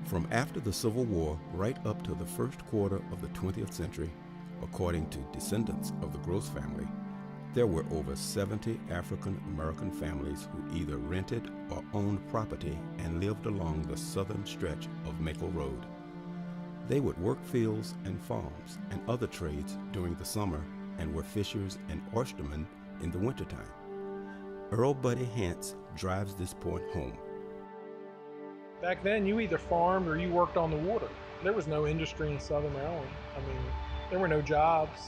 From after the Civil War right up to the first quarter of the 20th century, according to descendants of the Gross family, there were over 70 African American families who either rented or owned property and lived along the southern stretch of Mackalls Road. They would work fields and farms and other trades during the summer and were fishers and oystermen in the wintertime. Earl Buddy Hance drives this point home. Back then, you either farmed or you worked on the water. There was no industry in Southern Maryland. I mean, there were no jobs.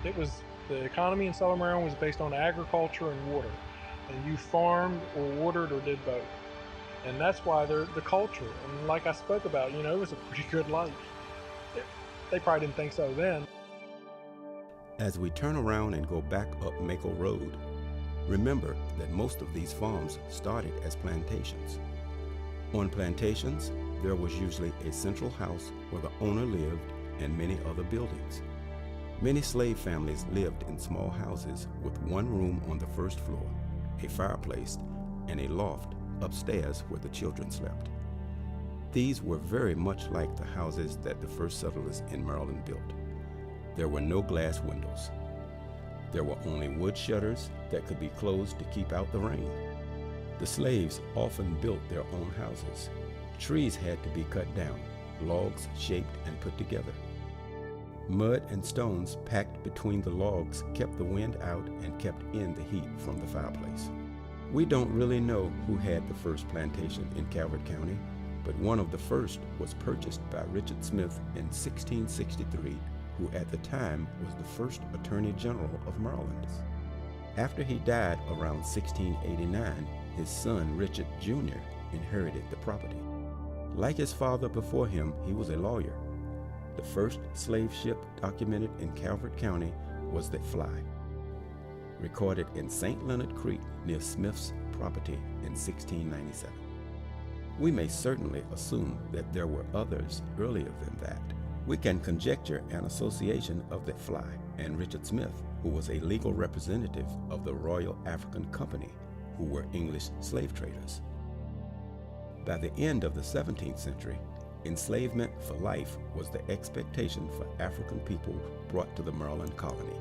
The economy in Southern Maryland was based on agriculture and water. And you farmed or watered or did both. And that's why the culture, and like I spoke about, it was a pretty good life. They probably didn't think so then. As we turn around and go back up Mackalls Road, remember that most of these farms started as plantations. On plantations, there was usually a central house where the owner lived and many other buildings. Many slave families lived in small houses with one room on the first floor, a fireplace, and a loft upstairs where the children slept. These were very much like the houses that the first settlers in Maryland built. There were no glass windows. There were only wood shutters that could be closed to keep out the rain. The slaves often built their own houses. Trees had to be cut down, logs shaped and put together. Mud and stones packed between the logs kept the wind out and kept in the heat from the fireplace. We don't really know who had the first plantation in Calvert County, but one of the first was purchased by Richard Smith in 1663, who at the time was the first Attorney General of Maryland. After he died around 1689, his son Richard Jr. inherited the property. Like his father before him, he was a lawyer. The first slave ship documented in Calvert County was the Fly, recorded in St. Leonard Creek near Smith's property in 1697. We may certainly assume that there were others earlier than that. We can conjecture an association of the Fly and Richard Smith, who was a legal representative of the Royal African Company, who were English slave traders. By the end of the 17th century, enslavement for life was the expectation for African people brought to the Maryland colony.